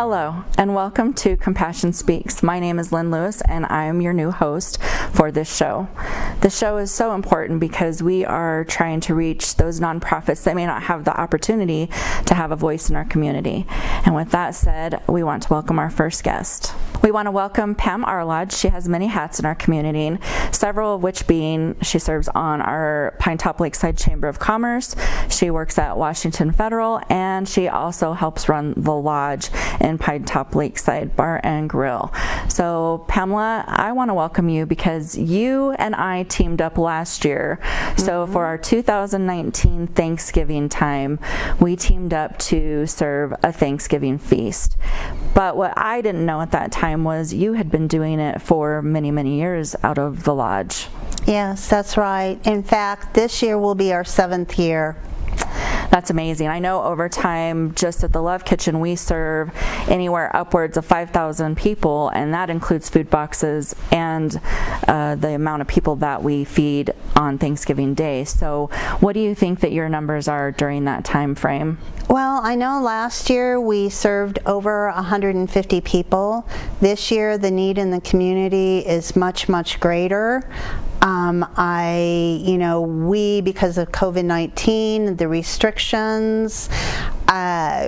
Hello, and welcome to Compassion Speaks. My name is Lynn Lewis, and I am your new host for this show. This show is so important because we are trying to reach those nonprofits that may not have the opportunity to have a voice in our community. And with that said, we want to welcome our first guest. We want to welcome Pam Arlaud. She has many hats in our community, several of which being she serves on our Pine Top Lakeside Chamber of Commerce, she works at Washington Federal, and she also helps run the lodge in Pine Top Lakeside Bar and Grill. So Pamela, I want to welcome you because you and I teamed up last year. So for our 2019 Thanksgiving time, we teamed up to serve a Thanksgiving feast. But what I didn't know at that time was you had been doing it for many, many years out of the lodge. Yes, that's right. In fact, this year will be our 7th year. That's amazing. I know over time, just at the Love Kitchen, we serve anywhere upwards of 5,000 people, and that includes food boxes and the amount of people that we feed on Thanksgiving Day. So what do you think that your numbers are during that time frame? Well, I know last year we served over 150 people. This year, the need in the community is much, much greater. We, because of COVID-19, the restrictions,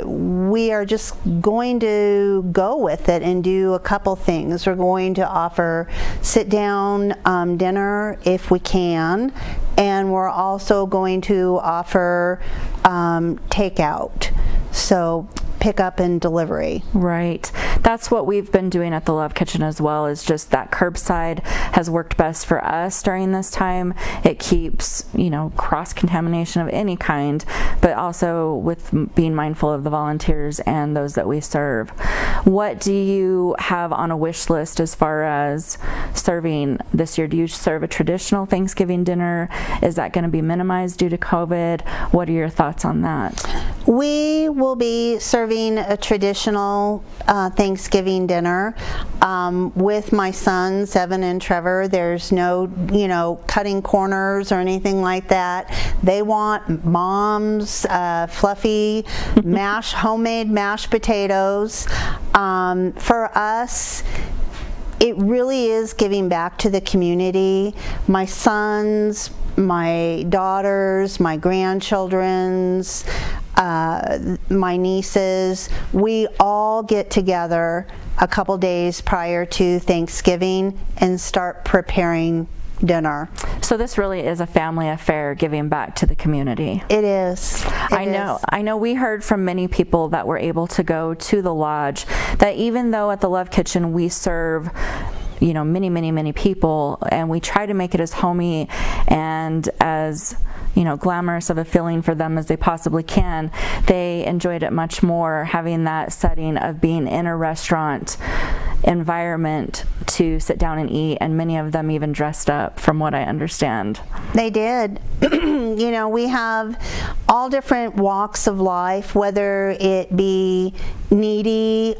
we are just going to go with it and do a couple things. We're going to offer sit-down dinner if we can, and we're also going to offer takeout. So pick up and delivery. Right. That's what we've been doing at the Love Kitchen as well, is just that curbside has worked best for us during this time. It keeps, cross-contamination of any kind, but also with being mindful of the volunteers and those that we serve. What do you have on a wish list as far as serving this year? Do you serve a traditional Thanksgiving dinner? Is that going to be minimized due to COVID? What are your thoughts on that? We will be serving a traditional Thanksgiving dinner with my sons, Evan and Trevor. There's no, cutting corners or anything like that. They want mom's fluffy homemade mashed potatoes. For us, it really is giving back to the community. My sons, my daughters, my grandchildren's, my nieces, we all get together a couple days prior to Thanksgiving and start preparing dinner. So this really is a family affair, giving back to the community. It is. I know we heard from many people that were able to go to the lodge that even though at the Love Kitchen we serve many people, and we try to make it as homey and as glamorous of a feeling for them as they possibly can, they enjoyed it much more having that setting of being in a restaurant environment to sit down and eat, and many of them even dressed up, from what I understand. They did. We have all different walks of life, whether it be needy,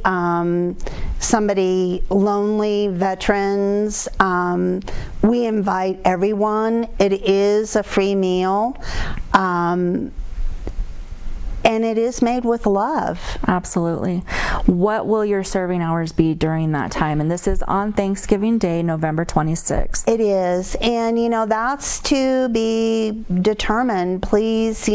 somebody lonely, veterans. We invite everyone. It is a free meal. And it is made with love. Absolutely. What will your serving hours be during that time? And this is on Thanksgiving Day, November 26th. It is. And, that's to be determined. Please,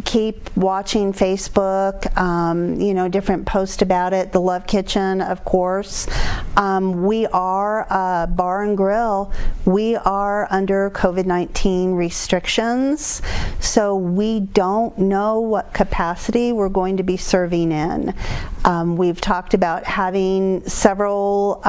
keep watching Facebook, different posts about it. The Love Kitchen, of course. We are a bar and grill. We are under COVID-19 restrictions, so we don't know what capacity we're going to be serving in. We've talked about having several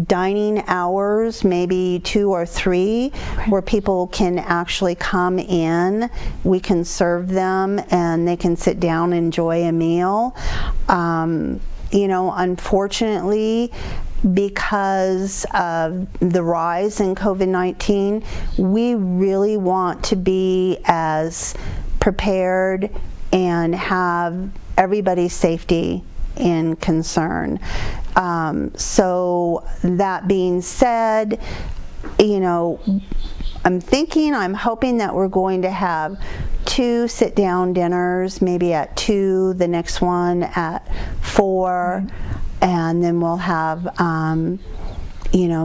dining hours, maybe 2 or 3, where people can actually come in. We can serve them and they can sit down and enjoy a meal. Unfortunately, because of the rise in COVID-19, we really want to be as prepared and have everybody's safety in concern. So that being said, I'm hoping that we're going to have 2 sit-down dinners, maybe at 2, the next one at 4, and then we'll have,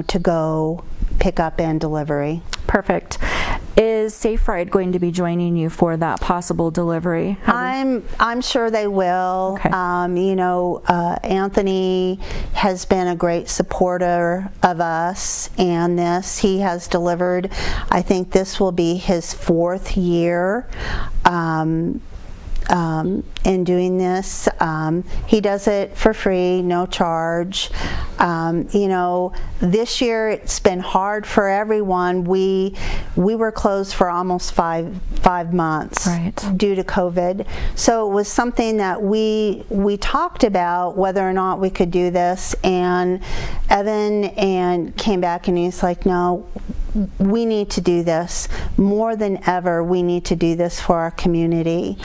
to go pick up and delivery. Perfect. Is Safe Ride going to be joining you for that possible delivery? I'm sure they will. Okay. Anthony has been a great supporter of us and this. He has delivered, I think this will be his 4th year in doing this. He does it for free, no charge. This year it's been hard for everyone. We were closed for almost five months due to COVID. So it was something that we talked about whether or not we could do this, and Evan came back and he's like, no, we need to do this more than ever. We need to do this for our community.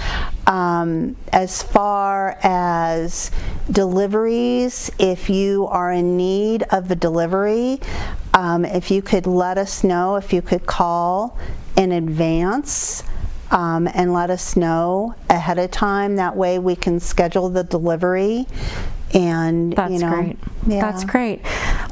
As far as deliveries, if you are in need of a delivery, if you could let us know, if you could call in advance and let us know ahead of time, that way we can schedule the delivery. And that's great. Yeah. That's great.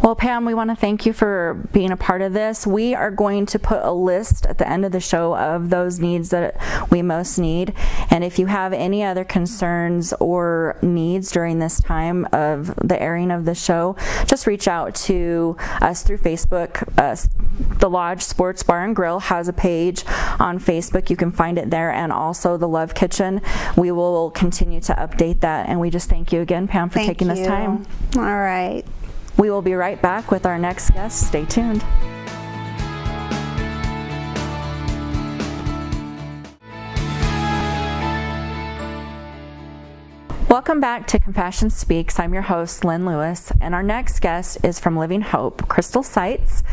Well, Pam, we want to thank you for being a part of this. We are going to put a list at the end of the show of those needs that we most need. And if you have any other concerns or needs during this time of the airing of the show, just reach out to us through Facebook. The Lodge Sports Bar and Grill has a page on Facebook. You can find it there, and also the Love Kitchen. We will continue to update that, and we just thank you again, Pam, for taking this time. All right. We will be right back with our next guest. Stay tuned. Welcome back to Compassion Speaks. I'm your host, Lynn Lewis, and our next guest is from Living Hope, Crystal Seitz.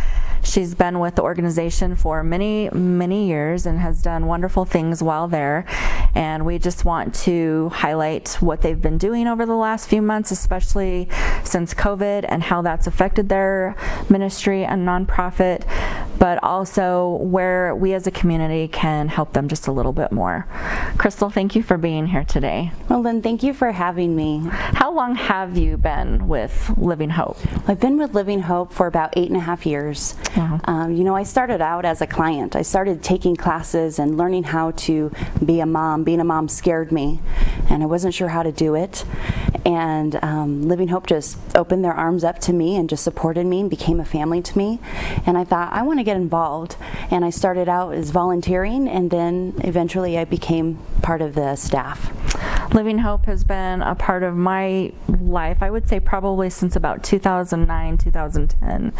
She's been with the organization for many, many years and has done wonderful things while there. And we just want to highlight what they've been doing over the last few months, especially since COVID, and how that's affected their ministry and nonprofit, but also where we as a community can help them just a little bit more. Crystal, thank you for being here today. Well, Lynn, thank you for having me. How long have you been with Living Hope? I've been with Living Hope for about 8.5 years. Wow. I started out as a client. I started taking classes and learning how to be a mom. Being a mom scared me, and I wasn't sure how to do it. And Living Hope just opened their arms up to me and just supported me and became a family to me. And I thought, I want to get involved. And I started out as volunteering, and then eventually I became part of the staff. Living Hope has been a part of my life, I would say probably since about 2009, 2010.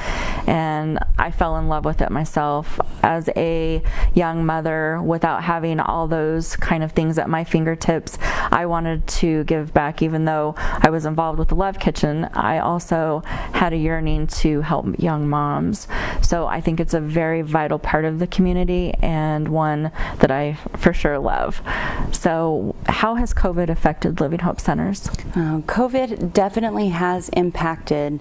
And I fell in love with it myself as a young mother. Without having all those kind of things at my fingertips, I wanted to give back. Even though I was involved with the Love Kitchen, I also had a yearning to help young moms. So I think it's a very vital part of the community, and one that I for sure love. So how has COVID affected Living Hope Centers? COVID definitely has impacted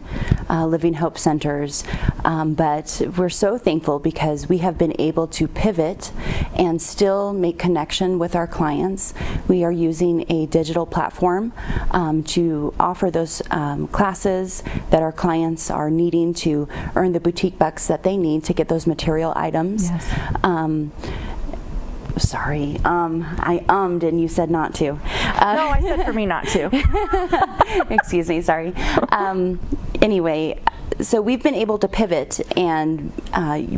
Living Hope Centers, but we're so thankful because we have been able to pivot and still make connection with our clients. We are using a digital platform to offer those classes that our clients are needing to earn the boutique bucks that they need to get those material items. Yes. Sorry, I ummed and you said not to. No, I said for me not to. Excuse me, sorry. Anyway, so we've been able to pivot and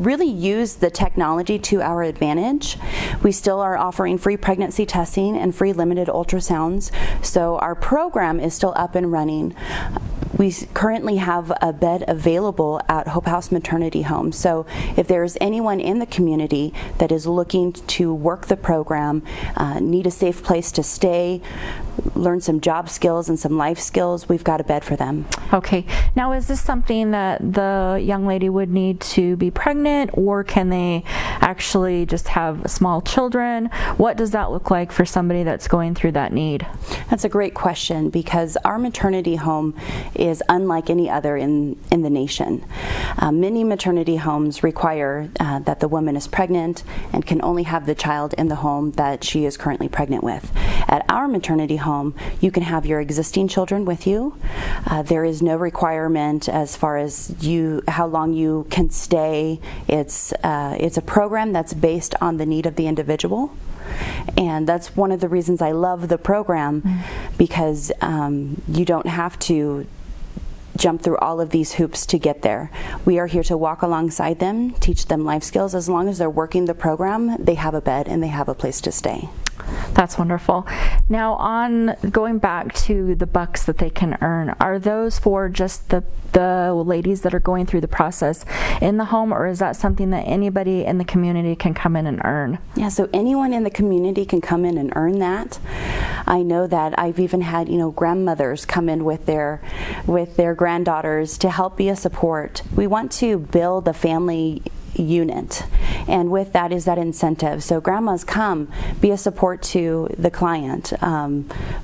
really use the technology to our advantage. We still are offering free pregnancy testing and free limited ultrasounds, so our program is still up and running. We currently have a bed available at Hope House Maternity Home. So if there's anyone in the community that is looking to work the program, need a safe place to stay, learn some job skills and some life skills, we've got a bed for them. Okay. Now, is this something that the young lady would need to be pregnant, or can they actually just have small children? What does that look like for somebody that's going through that need? That's a great question, because our maternity home is unlike any other in the nation. Many maternity homes require that the woman is pregnant and can only have the child in the home that she is currently pregnant with. At our maternity home, you can have your existing children with you. There is no requirement as far as how long you can stay. It's a program that's based on the need of the individual. And that's one of the reasons I love the program, because you don't have to jump through all of these hoops to get there. We are here to walk alongside them, teach them life skills. As long as they're working the program, they have a bed and they have a place to stay. That's wonderful. Now, on going back to the bucks that they can earn, are those for just the ladies that are going through the process in the home, or is that something that anybody in the community can come in and earn? Yeah, so anyone in the community can come in and earn that. I know that I've even had, grandmothers come in with their granddaughters to help be a support. We want to build a family unit, and with that is that incentive. So grandmas come, be a support to the client.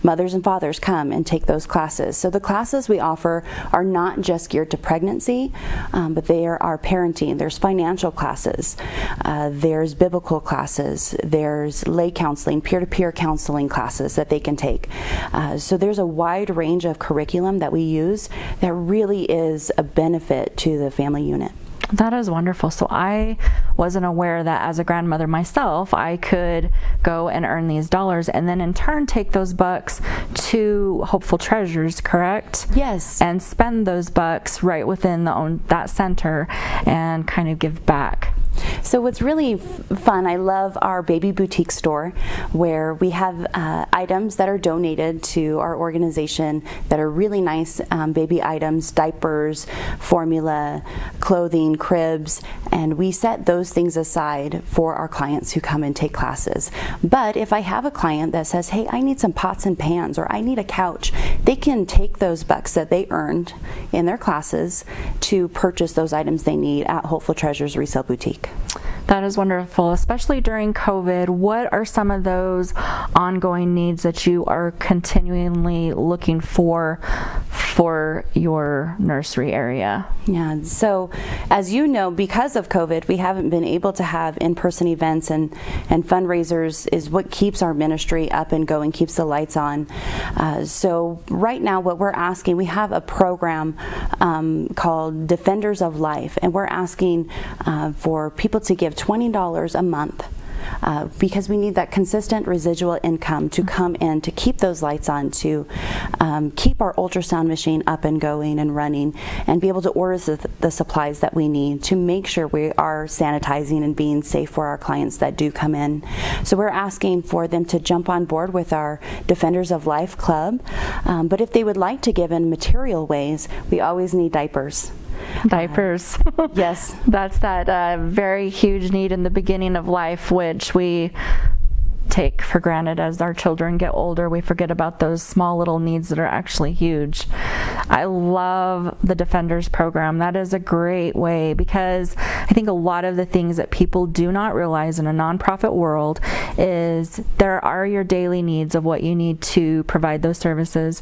Mothers and fathers come and take those classes. So the classes we offer are not just geared to pregnancy, but they are parenting. There's financial classes, there's biblical classes, there's lay counseling, peer-to-peer counseling classes that they can take. So there's a wide range of curriculum that we use that really is a benefit to the family unit. That is wonderful. So I wasn't aware that as a grandmother myself, I could go and earn these dollars and then in turn take those bucks to Hopeful Treasures, correct? Yes. And spend those bucks right within that center and kind of give back. So what's really fun, I love our baby boutique store, where we have items that are donated to our organization that are really nice baby items, diapers, formula, clothing, cribs, and we set those things aside for our clients who come and take classes. But if I have a client that says, hey, I need some pots and pans, or I need a couch, they can take those bucks that they earned in their classes to purchase those items they need at Hopeful Treasures Resale Boutique. That is wonderful, especially during COVID. What are some of those ongoing needs that you are continually looking for your nursery area? Yeah, so as you know, because of COVID, we haven't been able to have in-person events, and fundraisers is what keeps our ministry up and going, keeps the lights on. So right now what we're asking, we have a program called Defenders of Life, and we're asking for people to give $20 a month. Because we need that consistent residual income to come in to keep those lights on, to keep our ultrasound machine up and going and running, and be able to order the supplies that we need to make sure we are sanitizing and being safe for our clients that do come in. So we're asking for them to jump on board with our Defenders of Life Club, but if they would like to give in material ways, we always need diapers. Diapers. Yes. That's that very huge need in the beginning of life, which we take for granted as our children get older. We forget about those small little needs that are actually huge. I love the Defenders program. That is a great way, because I think a lot of the things that people do not realize in a nonprofit world is there are your daily needs of what you need to provide those services,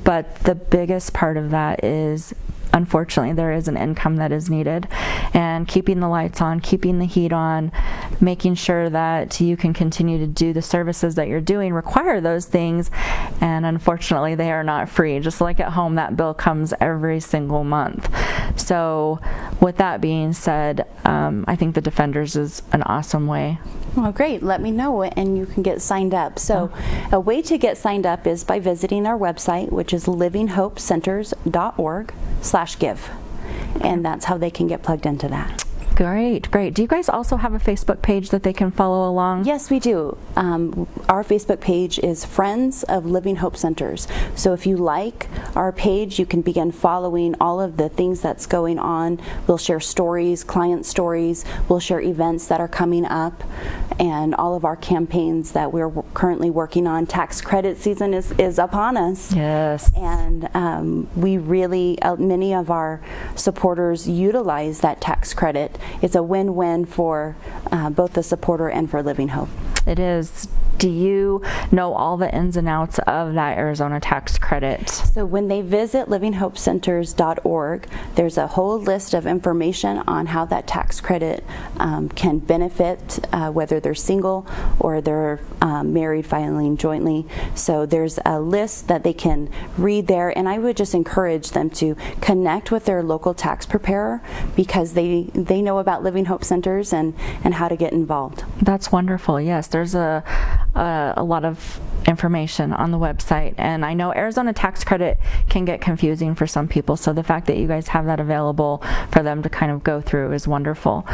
but the biggest part of that is, unfortunately, there is an income that is needed, and keeping the lights on, keeping the heat on, making sure that you can continue to do the services that you're doing require those things, and unfortunately they are not free. Just like at home, that bill comes every single month. So with that being said, I think the Defenders is an awesome way. Well, great. Let me know and you can get signed up. So a way to get signed up is by visiting our website, which is livinghopecenters.org/give. And that's how they can get plugged into that. Great. Do you guys also have a Facebook page that they can follow along? Yes, we do. Our Facebook page is Friends of Living Hope Centers. So if you like our page, you can begin following all of the things that's going on. We'll share stories, client stories. We'll share events that are coming up and all of our campaigns that we're currently working on. Tax credit season is upon us. Yes. And we really, many of our supporters utilize that tax credit. It's a win-win for both the supporter and for Living Hope. It is. Do you know all the ins and outs of that Arizona tax credit? So when they visit livinghopecenters.org, there's a whole list of information on how that tax credit can benefit, whether they're single or they're married filing jointly. So there's a list that they can read there, and I would just encourage them to connect with their local tax preparer because they know about Living Hope Centers and how to get involved. That's wonderful. Yes, there's a lot of information on the website, and I know Arizona tax credit can get confusing for some people, so the fact that you guys have that available for them to kind of go through is wonderful.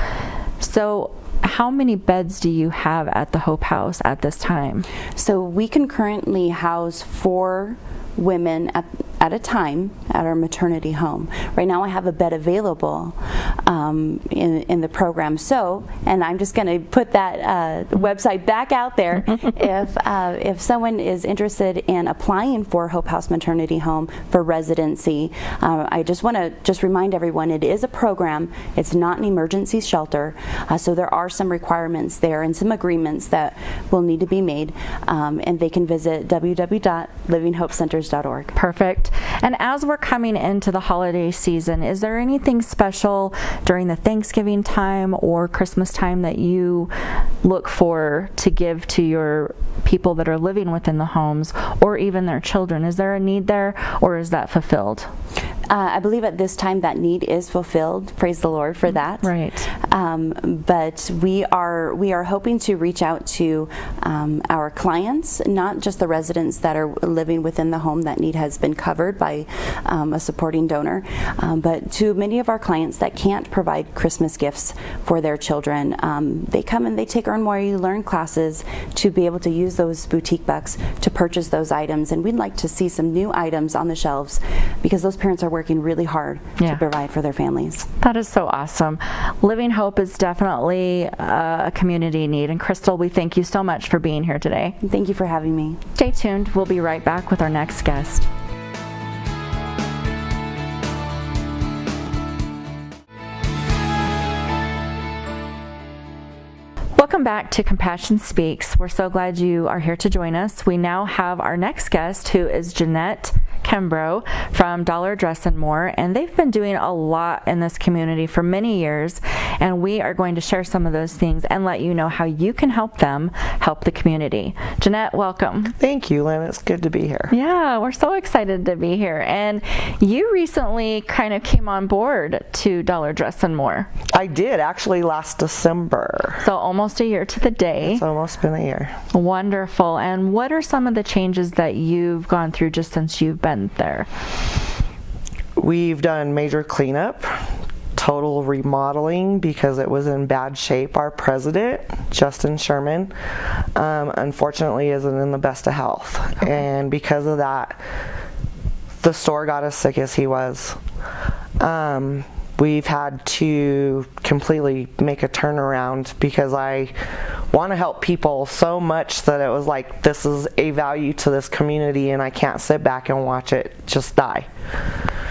So how many beds do you have at the Hope House at this time? So we can currently house 4 women at a time at our maternity home. Right now I have a bed available in the program. So, and I'm just going to put that website back out there. If someone is interested in applying for Hope House Maternity Home for residency, I just want to remind everyone it is a program. It's not an emergency shelter. So there are some requirements there and some agreements that will need to be made. And they can visit www.livinghopecenters.org. Perfect. And as we're coming into the holiday season, is there anything special during the Thanksgiving time or Christmas time that you look for to give to your people that are living within the homes or even their children? Is there a need there, or is that fulfilled? I believe at this time that need is fulfilled. Praise the Lord for that. Right. But we are hoping to reach out to our clients, not just the residents that are living within the home. That need has been covered by a supporting donor, but to many of our clients that can't provide Christmas gifts for their children. They come and they take Earn More You Learn classes to be able to use those boutique bucks to purchase those items, and we'd like to see some new items on the shelves because those parents are working really hard to provide for their families. That is so awesome. Living Hope is definitely a community need, and Crystal, we thank you so much for being here today. Thank you for having me. Stay tuned. We'll be right back with our next guest. Welcome back to Compassion Speaks. We're so glad you are here to join us. We now have our next guest, who is Janette kimbrough from Dollar Dress and More, and they've been doing a lot in this community for many years, and we are going to share some of those things and let you know how you can help them help the community. Janette, welcome. Thank you, Lynn. It's good to be here. Yeah, we're so excited to be here. And you recently kind of came on board to Dollar Dress and More. I did, actually, last December. So almost a year to the day. It's almost been a year. Wonderful. And what are some of the changes that you've gone through just since you've been there? We've done major cleanup, total remodeling because it was in bad shape. Our president, Justin Sherman, unfortunately isn't in the best of health. And because of that, the store got as sick as he was. We've had to completely make a turnaround because I want to help people so much that it was like, this is a value to this community and I can't sit back and watch it just die.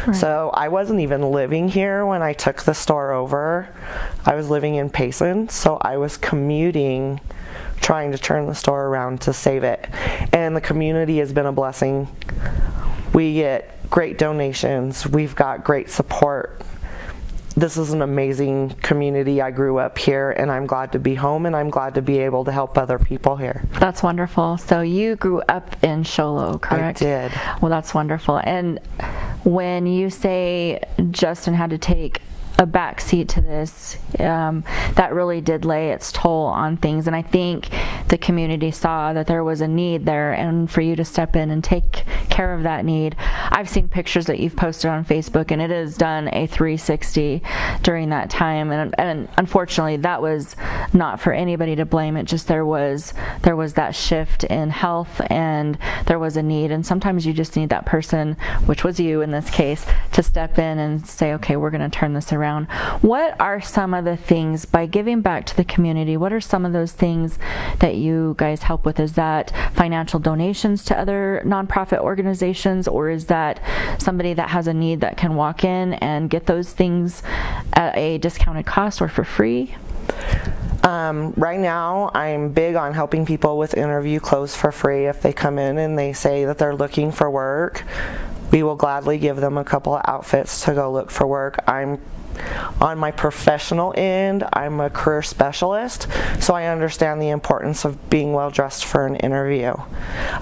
Right. So I wasn't even living here when I took the store over. I was living in Payson, so I was commuting, trying to turn the store around to save it. And the community has been a blessing. We get great donations. We've got great support. This is an amazing community. I grew up here, and I'm glad to be home, and I'm glad to be able to help other people here. That's wonderful. So you grew up in Show Low, correct? I did. Well, that's wonderful. And when you say Justin had to take a back seat to this, that really did lay its toll on things, and I think the community saw that there was a need there, and for you to step in and take care of that need. I've seen pictures that you've posted on Facebook, and it has done a 360 during that time, and unfortunately that was not for anybody to blame. It just there was that shift in health, and there was a need, and sometimes you just need that person, which was you in this case, to step in and say, okay, we're going to turn this around. What are some of the things, by giving back to the community, what are some of those things that you guys help with? Is that financial donations to other nonprofit organizations, or is that somebody that has a need that can walk in and get those things at a discounted cost or for free? Right now, I'm big on helping people with interview clothes for free. If they come in and they say that they're looking for work, we will gladly give them a couple of outfits to go look for work. I'm on my professional end, I'm a career specialist, so I understand the importance of being well dressed for an interview.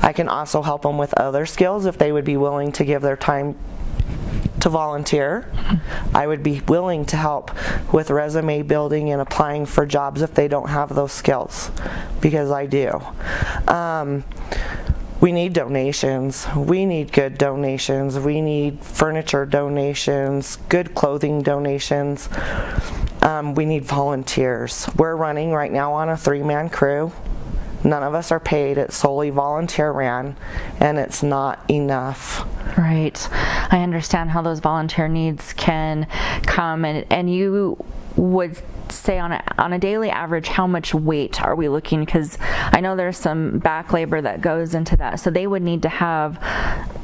I can also help them with other skills if they would be willing to give their time to volunteer. I would be willing to help with resume building and applying for jobs if they don't have those skills, because I do. We need donations. We need good donations. We need furniture donations, good clothing donations. We need volunteers. We're running right now on a 3-man crew. None of us are paid. It's solely volunteer ran, and it's not enough. Right. I understand how those volunteer needs can come, and you would say on a daily average, how much weight are we looking? Because I know there's some back labor that goes into that, so they would need to have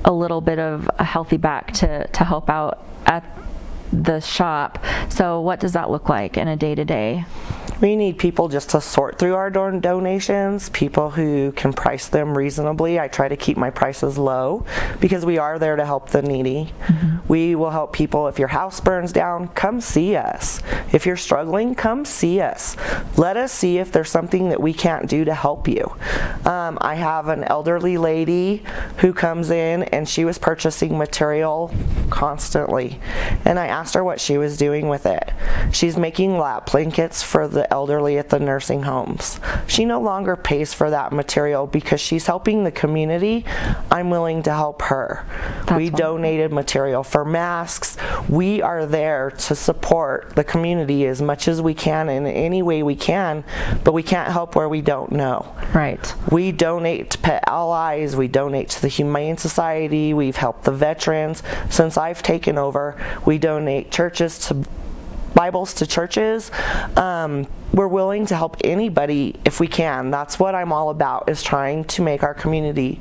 a little bit of a healthy back to help out at the shop. So what does that look like in a day-to-day? We need people just to sort through our donations, people who can price them reasonably. I try to keep my prices low because we are there to help the needy. Mm-hmm. We will help people. If your house burns down, come see us. If you're struggling, come see us. Let us see if there's something that we can't do to help you. I have an elderly lady who comes in, and she was purchasing material constantly, and I asked her what she was doing with it. She's making lap blankets for the elderly at the nursing homes. She no longer pays for that material because she's helping the community. I'm willing to help her. We donated material for masks. We are there to support the community as much as we can in any way we can, but we can't help where we don't know. Right. We donate to Pet Allies. We donate to the Humane Society. We've helped the veterans. Since I've taken over, we donate Bibles to churches. We're willing to help anybody if we can. That's what I'm all about, is trying to make our community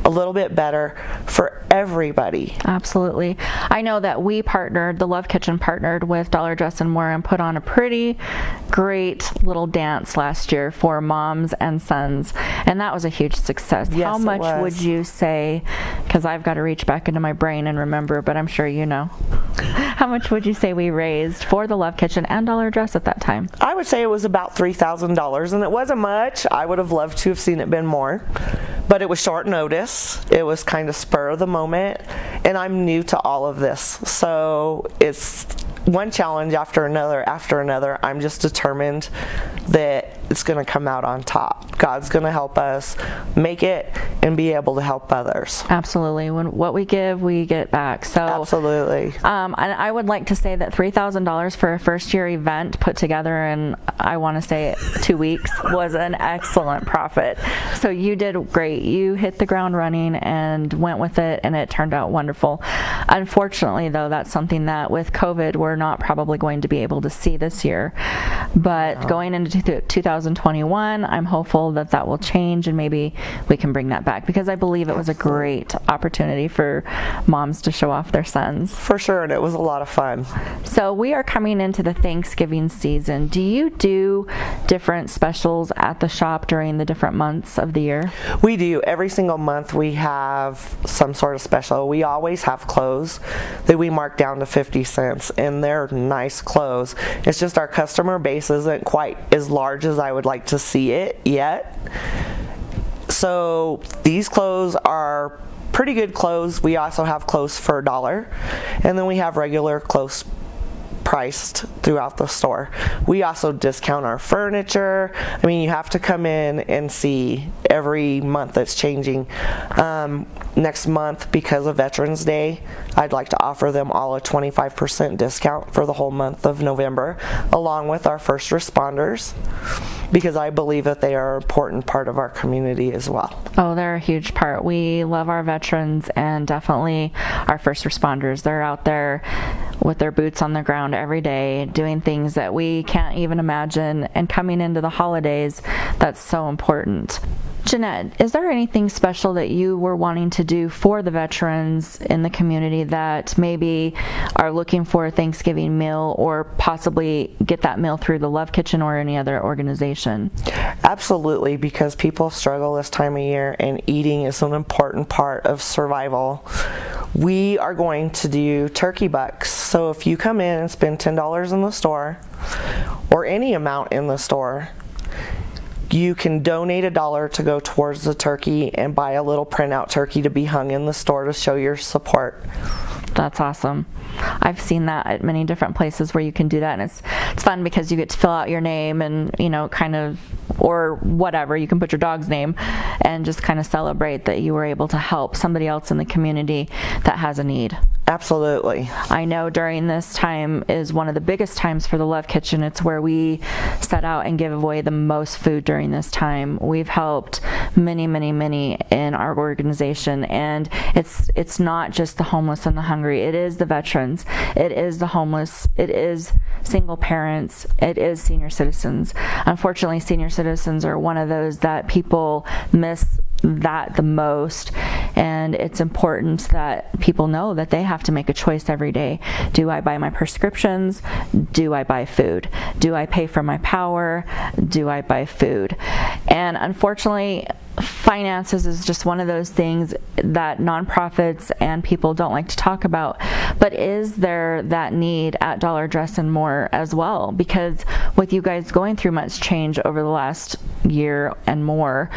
a little bit better for everybody. Absolutely. I know that the Love Kitchen partnered with Dollar Dress and More and put on a pretty great little dance last year for moms and sons, and that was a huge success. Yes, how much would you say, because I've got to reach back into my brain and remember, but I'm sure you know, how much would you say we raised for the Love Kitchen and Dollar Dress at that time? I would say it was about $3,000, and it wasn't much. I would have loved to have seen it been more, but it was short notice. It was kind of spur of the moment, and I'm new to all of this, so it's one challenge after another. I'm just determined that it's going to come out on top. God's going to help us make it and be able to help others. Absolutely. What we give, we get back. So absolutely. And I would like to say that $3,000 for a first-year event put together in, I want to say, 2 weeks was an excellent profit. So you did great. You hit the ground running and went with it, and it turned out wonderful. Unfortunately, though, that's something that with COVID we're not probably going to be able to see this year. But going into 2021, I'm hopeful that will change, and maybe we can bring that back, because I believe it was a great opportunity for moms to show off their sons. For sure, and it was a lot of fun. So we are coming into the Thanksgiving season. Do you do different specials at the shop during the different months of the year? We do. Every single month we have some sort of special. We always have clothes that we mark down to 50 cents, and they're nice clothes. It's just our customer base isn't quite as large as I would like to see it yet. So these clothes are pretty good clothes. We also have clothes for $1, and then we have regular clothes priced throughout the store. We also discount our furniture. I mean, you have to come in and see every month it's changing. Next month, because of Veterans Day, I'd like to offer them all a 25% discount for the whole month of November, along with our first responders, because I believe that they are an important part of our community as well. Oh, they're a huge part. We love our veterans and definitely our first responders. They're out there with their boots on the ground every day doing things that we can't even imagine, and coming into the holidays, that's so important. Janette, is there anything special that you were wanting to do for the veterans in the community that maybe are looking for a Thanksgiving meal, or possibly get that meal through the Love Kitchen or any other organization? Absolutely, because people struggle this time of year and eating is an important part of survival. We are going to do turkey bucks. So if you come in and spend $10 in the store, or any amount in the store, you can donate $1 to go towards the turkey and buy a little printout turkey to be hung in the store to show your support. That's awesome. I've seen that at many different places where you can do that, and it's fun because you get to fill out your name and, you know, kind of, or whatever, you can put your dog's name and just kind of celebrate that you were able to help somebody else in the community that has a need. Absolutely. I know during this time is one of the biggest times for the Love Kitchen. It's where we set out and give away the most food during this time. We've helped many in our organization, and it's not just the homeless and the hungry. It is the veterans. It is the homeless. It is single parents. It is senior citizens. Unfortunately, senior citizens are one of those that people miss that the most, and it's important that people know that they have to make a choice every day. Do I buy my prescriptions? Do I buy food? Do I pay for my power? Do I buy food? And unfortunately, finances is just one of those things that nonprofits and people don't like to talk about. But is there that need at Dollar Dress and More as well? Because with you guys going through much change over the last year and more,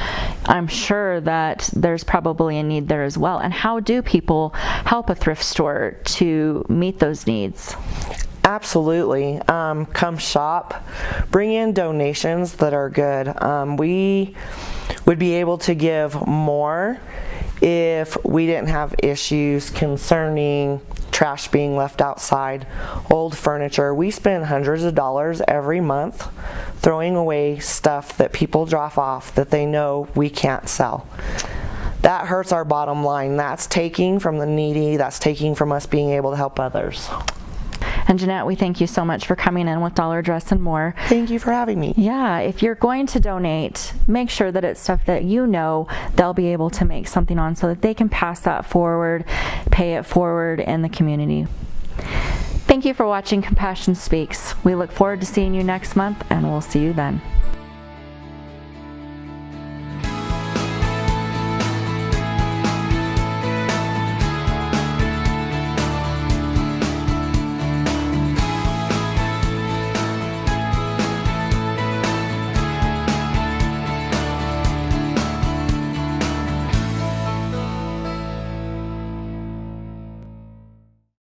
I'm sure that there's probably a need there as well. And how do people help a thrift store to meet those needs? Absolutely. Come shop, bring in donations that are good. We would be able to give more if we didn't have issues concerning trash being left outside, old furniture. We spend hundreds of dollars every month throwing away stuff that people drop off that they know we can't sell. That hurts our bottom line. That's taking from the needy. That's taking from us being able to help others. And Janette, we thank you so much for coming in with Dollar Dress and More. Thank you for having me. Yeah, if you're going to donate, make sure that it's stuff that you know they'll be able to make something on, so that they can pass that forward, pay it forward in the community. Thank you for watching Compassion Speaks. We look forward to seeing you next month, and we'll see you then.